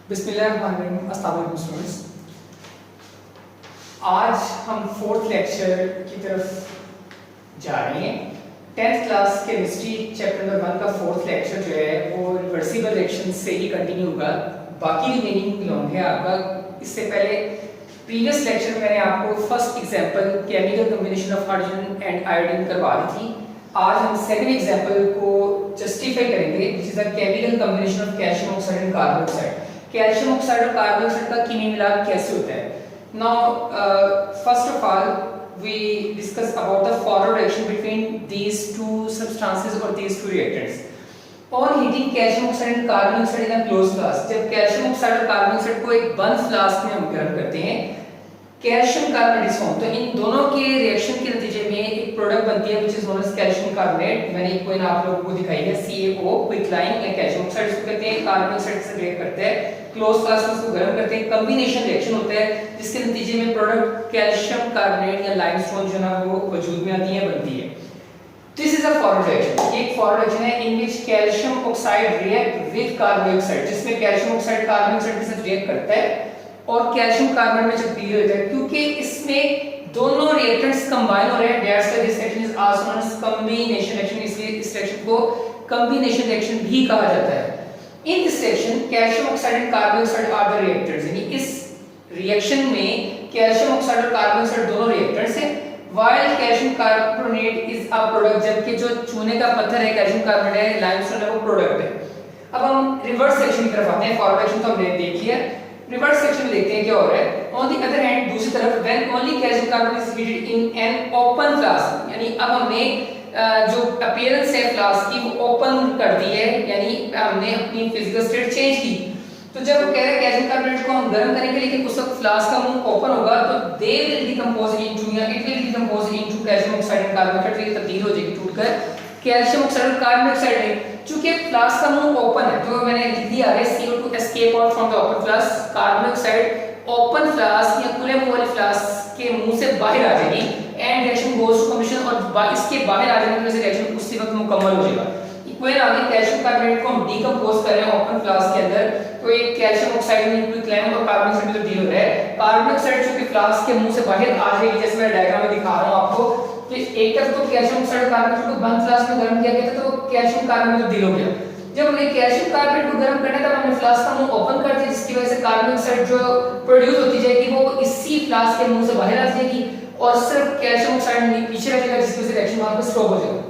बिस्मिल्लाहिर्रहमानिर्रहीम। अस्सलाम वालेकुम स्टूडेंट्स। आज हम फोर्थ लेक्चर की तरफ जा रहे हैं। 10th class chemistry chapter number 1 का फोर्थ लेक्चर जो है वो रिवर्सिबल रिएक्शन से ही कंटिन्यू होगा। बाकी रिमेनिंग लॉन्ग है आपका। इससे पहले प्रीवियस लेक्चर में मैंने आपको first example chemical combination of hydrogen and iodine करवा दी थी। आज हम सेकंड एग्जांपल को जस्टिफाई करेंगे, which is the chemical combination of calcium oxide and carbon oxide. Calcium oxide और कार्बन ऑक्साइड का कीमी मिलाप कैसे होता है। Now first of all we discuss about the forward reaction between these two substances or these two reactants. On heating calcium oxide and carbon oxide in a closed flask, जब calcium oxide और carbon oxide को एक बंद flask में हम गर्म करते हैं, कैल्शियम कार्बोनेट फॉर्म, तो इन दोनों के रिएक्शन के नतीजे में एक प्रोडक्ट बनती है which is known as calcium carbonate. मैंने एक कोइन आप लोगों को दिखाई है, CaO क्विकलाइन या कैल्शियम ऑक्साइड इसको कहते हैं। कार्बन ऑक्साइड से रिएक्ट करते हैं, क्लोज फ्लास्क में इसको गर्म करते हैं, कॉम्बिनेशन रिएक्शन होता है जिसके नतीजे में प्रोडक्ट कैल्शियम कार्बोनेट या लाइमस्टोन जो ना वो वजूद में आती है, बनती है। This is a forward reaction. एक फॉरवर्ड रिएक्शन है in which calcium oxide react with carbon oxide, जिसमें कैल्शियम ऑक्साइड कार्बन ऑक्साइड के साथ रिएक्ट करता है और कैल्शियम कार्बोनेट में तब्दील होता है। क्योंकि इसमें दोनों रिएक्टेंट्स कंबाइन हो रहे हैं, that's why this reaction is also known as combination reaction. इसलिए इस रिएक्शन को कॉम्बिनेशन रिएक्शन भी कहा जाता है। In this reaction calcium oxide and carbon oxide are the reactors, यानी इस रिएक्शन में कैल्शियम ऑक्साइड और कार्बन ऑक्साइड दोनों रिएक्टर्स हैं, while calcium carbonate is a product, जबकि जो चूने का पत्थर है कैल्शियम कार्बोनेट है, लाइमस्टोन है, वो प्रोडक्ट है। अब हम रिवर्स सेक्शन की तरफ आते हैं। फॉरवर्ड सेक्शन तो हमने देख लिया, रिवर्स सेक्शन में देखते हैं क्या हो रहा है। ऑन द अदर हैंड, दूसरी तरफ, when only calcium carbonate is heated in an open flask, यानी अब हमने जो अपीयरेंस है फ्लास्क की वो ओपन कर दी है, यानी हमने अपनी फिजिकल स्टेट चेंज की। तो जब वो कह रहे हैं कैल्शियम कार्बोनेट को हम गर्म करेंगे, लेकिन उस वक्त फ्लास्क का मुंह ओपन होगा, तो दे विल डिकम्पोज इनटू या it will decompose into calcium oxide and carbon oxide, ये तब्दील हो जाएगी टूटकर कैल्शियम ऑक्साइड और कार्बन ऑक्साइड में। चूंकि फ्लास्क का मुंह ओपन है तो मैंने लिख दिया है CO2 escape out from the open flask, carbon oxide open flask या खुले मुंह वाले फ्लास्क के मुंह से बाहर आ जाएगी and reaction goes to combination, और इसके बाहर आ जाने की वजह से रिएक्शन उसी वक्त मुकम्मल हो जाएगा। इक्वल आगे कैल्शियम कार्बोनेट को हम डिकम्पोज कर रहे हैं ओपन फ्लास्क के अंदर, तो एक कैल्शियम ऑक्साइड में क्विकलाइन और कार्बन ऑक्साइड में तब्दील हो रहा है। कार्बन ऑक्साइड चूंकि फ्लास्क के मुंह से बाहर आ जाएगी, जैसे मैं डायग्राम में दिखा रहा हूं आपको, कि एक तरफ तो कैल्शियम ऑक्साइड कार्बन ऑक्साइड को बंद फ्लास्क में गर्म किया गया था, तो कैल्शियम कार्बन में तब्दील हो गया। जब हमने कैल्शियम कार्बोनेट को गर्म करना था, तब हमने फ्लास्क का मुंह ओपन कर दिया, जिसकी वजह से कार्बन ऑक्साइड जो प्रोड्यूस होती जाएगी वो इसी फ्लास्क के मुंह से बाहर आ जाएगी और सिर्फ कैल्शियम ऑक्साइड पीछे रह जाएगा, जिसकी वजह से रिएक्शन वहां पे स्टॉप हो जाएगा।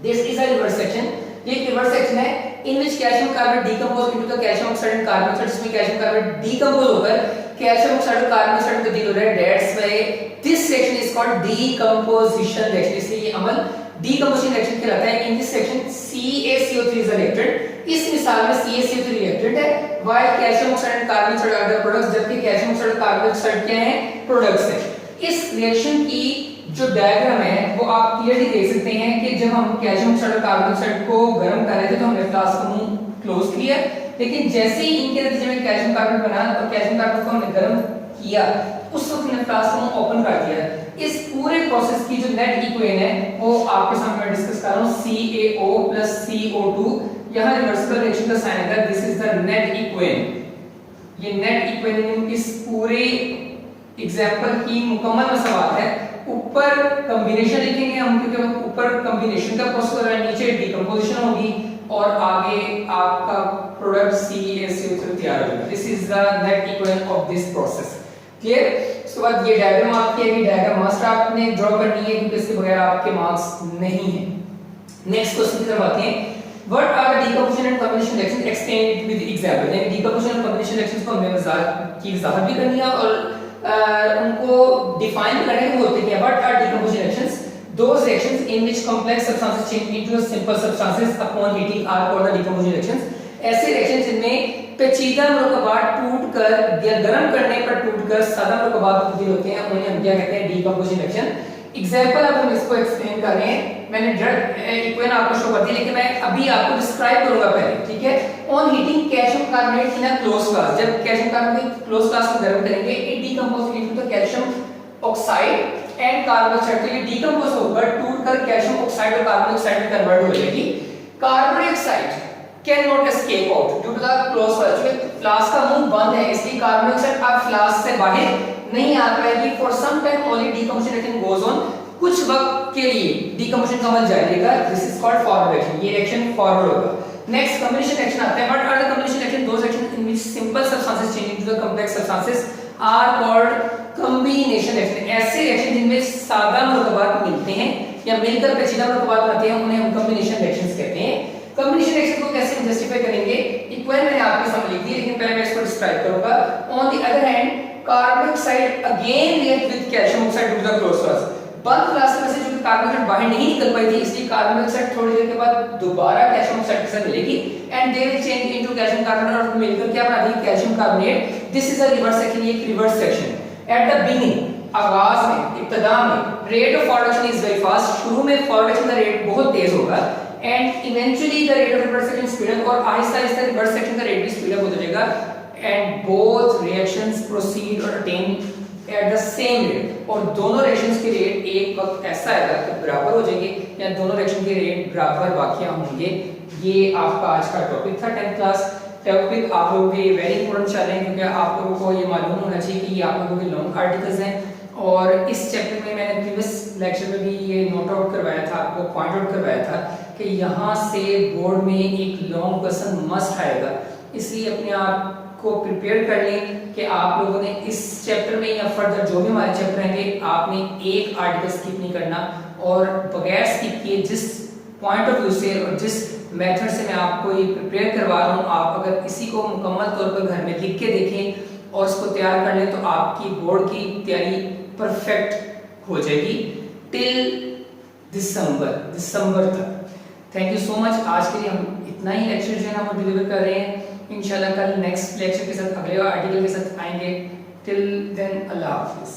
This is a reverse section. ये एक रिवर्स सेक्शन है in which calcium carbonate decompose into the calcium oxide and carbon oxide, जिसमें कैल्शियम कार्बोनेट डिकम्पोज होकर कैल्शियम ऑक्साइड और कार्बन ऑक्साइड में तब्दील हो रहा है। That's why this reaction is called decomposition reaction. इसलिए ये अमल डिकम्पोजिशन रिएक्शन कहलाता है। In this reaction CaCO3 is a reactant. इस मिसाल में CaCO3 रिएक्टेंट है, while calcium oxide and carbon oxide are the products, जबकि कैल्शियम ऑक्साइड और कार्बन ऑक्साइड क्या हैं, प्रोडक्ट्स हैं। इस रिएक्शन की जो डायग्राम है वो आप क्लियरली देख सकते हैं कि जब हम कैल्शियम ऑक्साइड और कार्बन ऑक्साइड को गर्म कर रहे थे तो हमने फ्लास्क का मुंह क्लोज किया, लेकिन जैसे ही इनके नतीजे में कैल्शियम कार्बोनेट बना और कैल्शियम कार्बोनेट को हमने गर्म किया, उस वक्त हमने फ्लास्क का मुंह ओपन कर दिया। इस पूरे प्रोसेस की जो नेट इक्वेशन है वो आपके सामने मैं डिस्कस कर रहा हूं। CaO + CO2, यहां रिवर्सिबल रिएक्शन का साइन है, this is the net equation. ये नेट इक्वेशन इस पूरे एग्जांपल की मुकम्मल सवाल है। ऊपर कॉम्बिनेशन लिखेंगे हम, क्योंकि ऊपर कॉम्बिनेशन का प्रोसेस हो रहा है, नीचे डिकम्पोजिशन होगी और आगे आपका प्रोडक्ट CaCO3 तैयार हो जाएगा। This is the net equation of this process. Clear? उसके बाद ये डायग्राम आपकी है, ये डायग्राम मस्ट आपने ड्रॉ करनी है, क्योंकि इसके बगैर आपके मार्क्स नहीं है। नेक्स्ट क्वेश्चन की तरफ आते हैं। What are the decomposition and combination reaction, explain it with example. यानी डिकम्पोजिशन और कॉम्बिनेशन रिएक्शंस को हमें वजाहत भी करनी है और उनको डिफाइन करने के होते हैं। What are decomposition reactions, those reactions in which complex substances change into simple substances upon heating are called the decomposition reactions. ऐसे रिएक्शंस जिनमें पेचीदा मरकबात टूटकर या गर्म करने पर टूटकर सादा मरकबात तब्दील होते हैं, उन्हें हम क्या कहते हैं, डिकम्पोजिशन रिएक्शन। एग्जांपल अब हम इसको एक्सप्लेन कर रहे हैं। मैंने डायरेक्ट इक्वेशन आपको शो कर दी, लेकिन मैं अभी आपको डिस्क्राइब करूंगा पहले, ठीक है। On heating calcium carbonate in a closed flask, जब कैल्शियम कार्बोनेट क्लोज्ड फ्लास्क को गर्म करेंगे, it decompose into the calcium oxide and carbon oxide, तो ये डिकम्पोज होकर टूटकर कैल्शियम ऑक्साइड और कार्बन ऑक्साइड में कन्वर्ट हो जाएगी। Carbon dioxide can not escape out due to the closed flask, flask का मुंह बंद है, इसलिए कार्बन डाइऑक्साइड अब फ्लास्क से बाहर नहीं आ पाएगी। For some time only decomposition reaction goes on, कुछ वक्त के लिए डीकंपोजिशन का अमल जारी रहेगा। This is called forward reaction, ये रिएक्शन फॉरवर्ड होगा। नेक्स्ट कॉम्बिनेशन रिएक्शन आता है। What are the combination reaction? Those reaction in which simple substances change into the complex substances are called combination reaction. ऐसे reaction जिनमें सादा मरकबात मिलते हैं या मिलकर पेचीदा मरकबात बनाते हैं उन्हें हम कॉम्बिनेशन रिएक्शंस कहते हैं। कॉम्बिनेशन रिएक्शन को कैसे हम जस्टिफाई करेंगे? इक्वल मैंने आपके सामने लिख दी, लेकिन पहले मैं इसको डिस्क्राइब करूंगा। On the other hand carbon dioxide again react with calcium oxide to the close flask. बंद फ्लास्क में से जो कार्बन डाइऑक्साइड बाहर नहीं निकल पाई थी, इसलिए कार्बन डाइऑक्साइड थोड़ी देर के बाद दोबारा कैल्शियम ऑक्साइड के साथ मिलेगी and they will change into calcium carbonate और मिलकर क्या बना देगी? Calcium carbonate. This is a reverse section, ये एक reverse section. At the beginning, आगाज में, इब्तिदा में rate of forward is very fast. शुरू में फॉरवर्ड का रेट बहुत तेज होगा and eventually the rate of reverse section speed up, और आहिस्ता आहिस्ता रिवर्स सेक्शन का रेट भी स्पीड अप होता जाएगा एंड बोथ रिएक्शंस प्रोसीड और attain at the same rate. और दोनों रिएक्शंस के रेट एक वक्त ऐसा आएगा कि बराबर हो जाएंगे या दोनों रिएक्शन के रेट बराबर वाकया होंगे। ये आपका आज का टॉपिक था 10th क्लास टॉपिक। आप लोगों के वेरी इंपॉर्टेंट चल रहे हैं क्योंकि आप लोगों को ये मालूम होना चाहिए कि ये आप लोगों के लॉन्ग आर्टिकल्स हैं। और इस चैप्टर में मैंने प्रीवियस लेक्चर में भी ये नोट आउट करवाया था, आपको पॉइंट आउट करवाया था कि यहाँ से बोर्ड में एक लॉन्ग क्वेश्चन मस्ट आएगा, इसलिए अपने आप को प्रिपेयर कर लें कि आप लोगों ने इस चैप्टर में या फर्दर जो भी हमारे चैप्टर रहेंगे आपने एक आर्टिकल स्किप नहीं करना और बगैर स्किप किए जिस पॉइंट ऑफ व्यू से और जिस मेथड से मैं आपको ये प्रिपेयर करवा रहा हूँ, आप अगर इसी को मुकम्मल तौर पर घर में लिख के देखें और इसको तैयार कर लें तो आपकी बोर्ड की तैयारी परफेक्ट हो जाएगी टिल दिसंबर तक। Thank you so much. आज के लिए हम इतना ही लेक्चर जो है ना वो डिलीवर कर रहे हैं। इंशाल्लाह कल नेक्स्ट लेक्चर के साथ अगले आर्टिकल के साथ आएंगे। टिल देन अल्लाह हाफिज़।